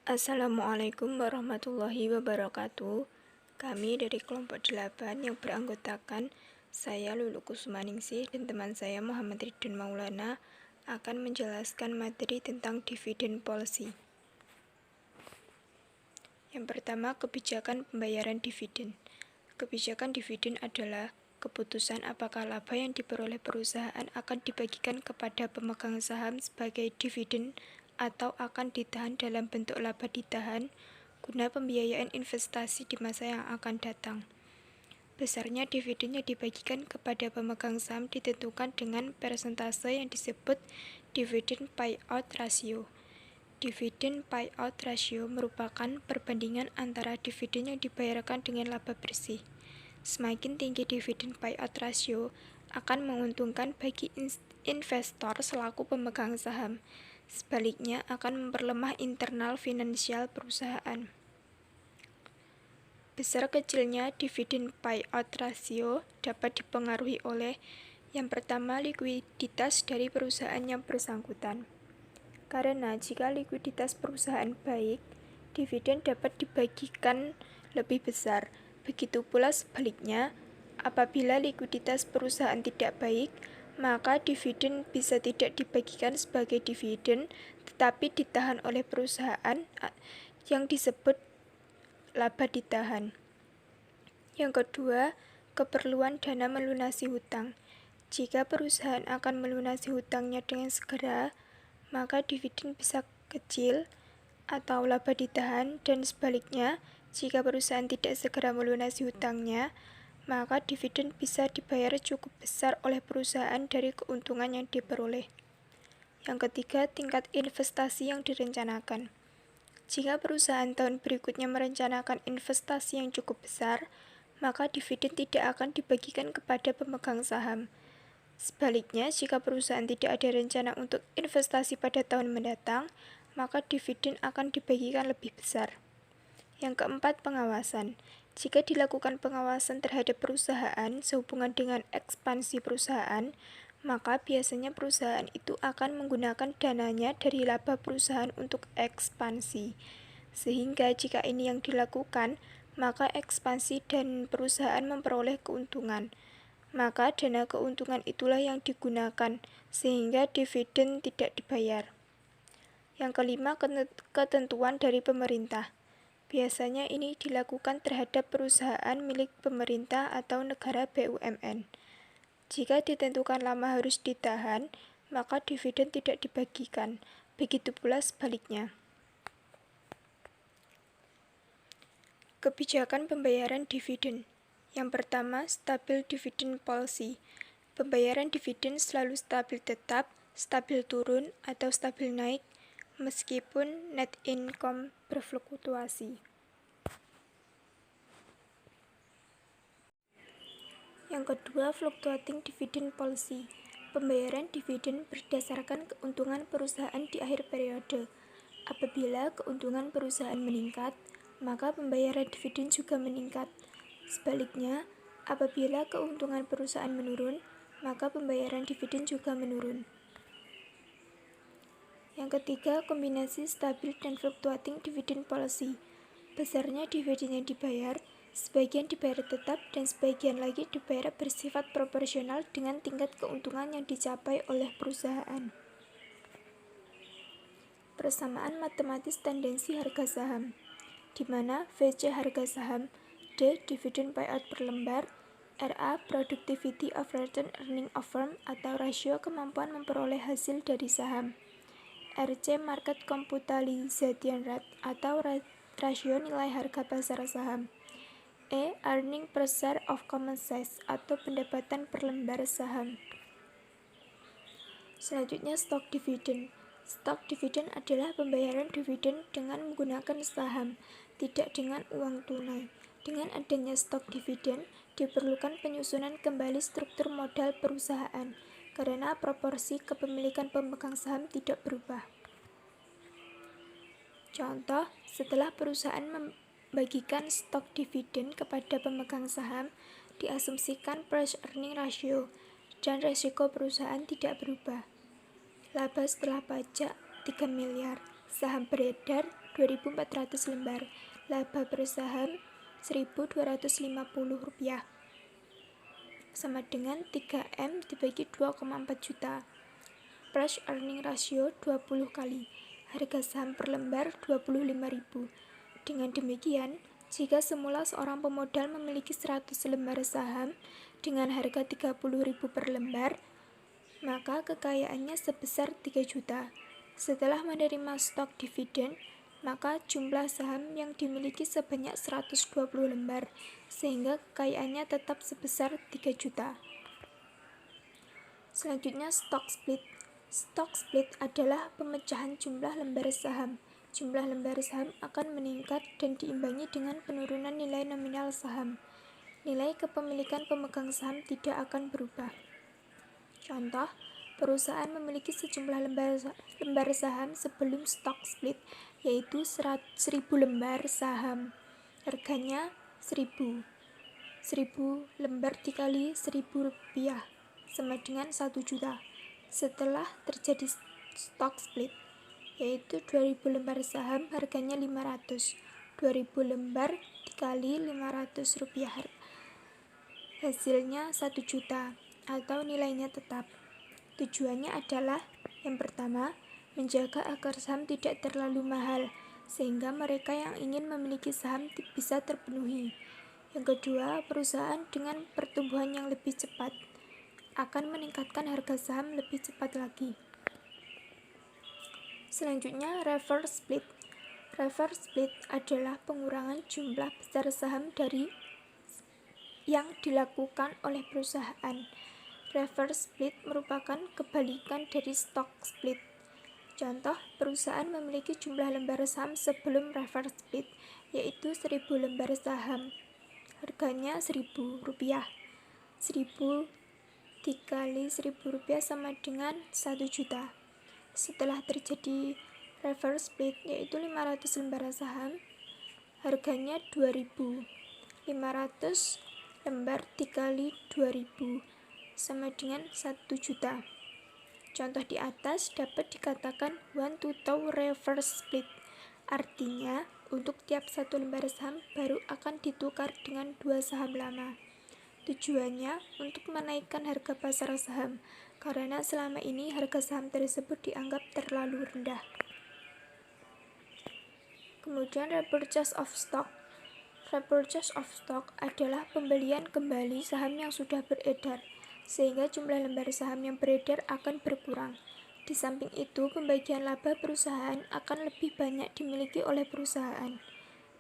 Assalamualaikum warahmatullahi wabarakatuh. Kami dari kelompok 8 yang beranggotakan saya Lulu Kusmaningsih dan teman saya Muhammad Ridwan Maulana akan menjelaskan materi tentang dividend policy. Yang pertama, kebijakan pembayaran dividen. Kebijakan dividen adalah keputusan apakah laba yang diperoleh perusahaan akan dibagikan kepada pemegang saham sebagai dividen atau akan ditahan dalam bentuk laba ditahan guna pembiayaan investasi di masa yang akan datang. Besarnya dividen yang dibagikan kepada pemegang saham ditentukan dengan persentase yang disebut dividend payout ratio. Dividend payout ratio merupakan perbandingan antara dividen yang dibayarkan dengan laba bersih. Semakin tinggi dividen payout ratio akan menguntungkan bagi investor selaku pemegang saham. Sebaliknya akan memperlemah internal finansial perusahaan. Besar kecilnya dividen payout ratio dapat dipengaruhi oleh yang pertama, likuiditas dari perusahaan yang bersangkutan. Karena jika likuiditas perusahaan baik, dividen dapat dibagikan lebih besar. Begitu pula sebaliknya, apabila likuiditas perusahaan tidak baik, maka dividen bisa tidak dibagikan sebagai dividen, tetapi ditahan oleh perusahaan yang disebut laba ditahan. Yang kedua, keperluan dana melunasi hutang. Jika perusahaan akan melunasi hutangnya dengan segera, maka dividen bisa kecil atau laba ditahan, dan sebaliknya, jika perusahaan tidak segera melunasi hutangnya, maka dividen bisa dibayar cukup besar oleh perusahaan dari keuntungan yang diperoleh. Yang ketiga, tingkat investasi yang direncanakan. Jika perusahaan tahun berikutnya merencanakan investasi yang cukup besar, maka dividen tidak akan dibagikan kepada pemegang saham. Sebaliknya, jika perusahaan tidak ada rencana untuk investasi pada tahun mendatang, maka dividen akan dibagikan lebih besar. Yang keempat, pengawasan. Jika dilakukan pengawasan terhadap perusahaan sehubungan dengan ekspansi perusahaan, maka biasanya perusahaan itu akan menggunakan dananya dari laba perusahaan untuk ekspansi. Sehingga jika ini yang dilakukan, maka ekspansi dan perusahaan memperoleh keuntungan. Maka dana keuntungan itulah yang digunakan, sehingga dividen tidak dibayar. Yang kelima, ketentuan dari pemerintah. Biasanya ini dilakukan terhadap perusahaan milik pemerintah atau negara BUMN. Jika ditentukan lama harus ditahan, maka dividen tidak dibagikan. Begitu pula sebaliknya. Kebijakan pembayaran dividen. Yang pertama, stabil dividend policy. Pembayaran dividen selalu stabil tetap, stabil turun, atau stabil naik, meskipun net income berfluktuasi. Yang kedua, fluctuating dividend policy. Pembayaran dividen berdasarkan keuntungan perusahaan di akhir periode. Apabila keuntungan perusahaan meningkat, maka pembayaran dividen juga meningkat. Sebaliknya, apabila keuntungan perusahaan menurun, maka pembayaran dividen juga menurun. Yang ketiga, kombinasi stabil dan fluctuating dividend policy. Besarnya dividen yang dibayar, sebagian dibayar tetap dan sebagian lagi dibayar bersifat proporsional dengan tingkat keuntungan yang dicapai oleh perusahaan. Persamaan matematis tendensi harga saham, di mana VC harga saham, D. Dividend payout per lembar, RA. Productivity of return earning of firm atau rasio kemampuan memperoleh hasil dari saham, RC. Market capitalization rate atau rasio nilai harga pasar saham, E. Earning per share of common shares atau pendapatan per lembar saham. Selanjutnya, stok dividen. Stok dividen adalah pembayaran dividen dengan menggunakan saham, tidak dengan uang tunai. Dengan adanya stok dividen, diperlukan penyusunan kembali struktur modal perusahaan, karena proporsi kepemilikan pemegang saham tidak berubah. Contoh, setelah perusahaan membagikan stok dividen kepada pemegang saham, diasumsikan price earning ratio, dan resiko perusahaan tidak berubah. Laba setelah pajak 3 miliar, saham beredar 2.400 lembar. Laba per saham Rp1.250 sama dengan 3M dibagi 2,4 juta. Price earning ratio 20 kali. Harga saham per lembar 25.000. Dengan demikian, jika semula seorang pemodal memiliki 100 lembar saham dengan harga 30.000 per lembar, maka kekayaannya sebesar 3 juta. Setelah menerima stok dividen, maka jumlah saham yang dimiliki sebanyak 120 lembar, sehingga kekayaannya tetap sebesar 3 juta. Selanjutnya, stock split. Stock split adalah pemecahan jumlah lembar saham. Jumlah lembar saham akan meningkat dan diimbangi dengan penurunan nilai nominal saham. Nilai kepemilikan pemegang saham tidak akan berubah. Contoh, perusahaan memiliki sejumlah lembar saham sebelum stock split, yaitu 1.000 lembar saham. Harganya 1.000. 1.000 lembar dikali Rp1.000 sama dengan 1 juta. Setelah terjadi stock split, yaitu 2.000 lembar saham, harganya 500. 2.000 lembar dikali Rp500, hasilnya 1 juta atau nilainya tetap. Tujuannya adalah yang pertama, menjaga agar saham tidak terlalu mahal sehingga mereka yang ingin memiliki saham bisa terpenuhi. Yang kedua, perusahaan dengan pertumbuhan yang lebih cepat akan meningkatkan harga saham lebih cepat lagi. Selanjutnya, reverse split. Reverse split adalah pengurangan jumlah besar saham dari yang dilakukan oleh perusahaan. Reverse split merupakan kebalikan dari stock split. Contoh, perusahaan memiliki jumlah lembar saham sebelum reverse split, yaitu 1.000 lembar saham. Harganya Rp1.000. 1.000 dikali Rp1.000 sama dengan 1 juta. Setelah terjadi reverse split, yaitu 500 lembar saham, harganya Rp2.000. 500 lembar dikali 2.000 sama dengan 1 juta. Contoh di atas dapat dikatakan one-to-two reverse split. Artinya, untuk tiap satu lembar saham baru akan ditukar dengan 2 saham lama. Tujuannya untuk menaikkan harga pasar saham, karena selama ini harga saham tersebut dianggap terlalu rendah. Kemudian repurchase of stock. Repurchase of stock adalah pembelian kembali saham yang sudah beredar, sehingga jumlah lembar saham yang beredar akan berkurang. Di samping itu, pembagian laba perusahaan akan lebih banyak dimiliki oleh perusahaan.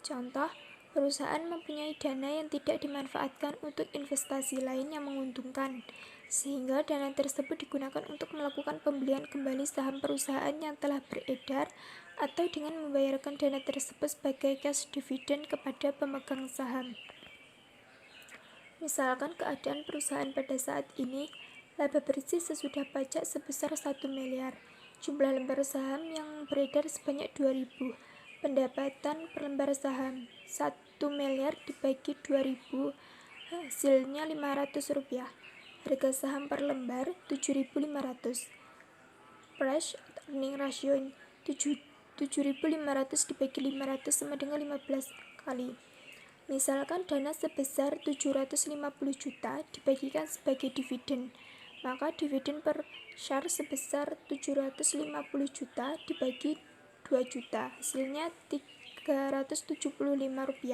Contoh, perusahaan mempunyai dana yang tidak dimanfaatkan untuk investasi lain yang menguntungkan, sehingga dana tersebut digunakan untuk melakukan pembelian kembali saham perusahaan yang telah beredar atau dengan membayarkan dana tersebut sebagai cash dividend kepada pemegang saham. Misalkan keadaan perusahaan pada saat ini, laba bersih sesudah pajak sebesar 1 miliar, jumlah lembar saham yang beredar sebanyak 2.000, pendapatan per lembar saham 1 miliar dibagi 2.000, hasilnya Rp500, harga saham per lembar 7.500, price earning ratio 7.500 dibagi 500 sama dengan 15 kali. Misalkan dana sebesar 750 juta dibagikan sebagai dividen, maka dividen per share sebesar 750 juta dibagi 2 juta, hasilnya Rp375,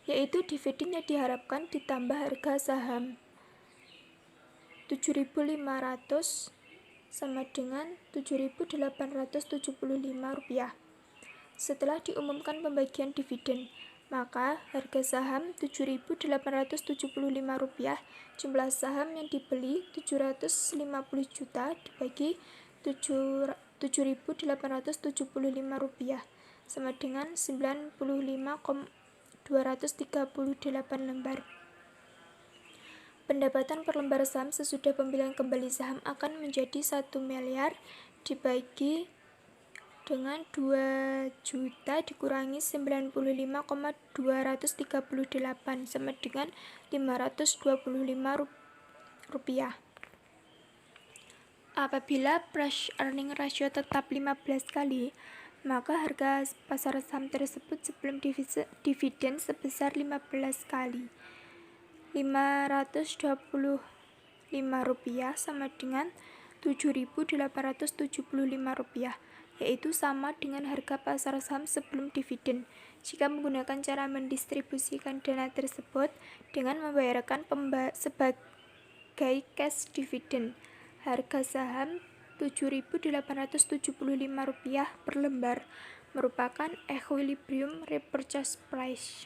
yaitu dividen yang diharapkan ditambah harga saham 7.500 sama dengan Rp7.875. Setelah diumumkan pembagian dividen, maka harga saham Rp7.875, jumlah saham yang dibeli 750 juta dibagi 7.875 sama dengan 95,238 lembar. Pendapatan per lembar saham sesudah pembelian kembali saham akan menjadi 1 miliar dibagi dengan 2 juta dikurangi 95,238 sama dengan Rp525. Apabila price earning ratio tetap 15 kali, maka harga pasar saham tersebut sebelum dividen sebesar 15 kali Rp525 sama dengan Rp7.875, yaitu sama dengan harga pasar saham sebelum dividen. Jika menggunakan cara mendistribusikan dana tersebut dengan membayarkan sebagai cash dividend, harga saham Rp7.875 per lembar merupakan equilibrium repurchase price.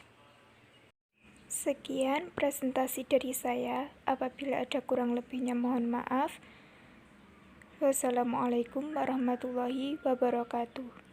Sekian presentasi dari saya. Apabila ada kurang lebihnya mohon maaf. Wassalamualaikum warahmatullahi wabarakatuh.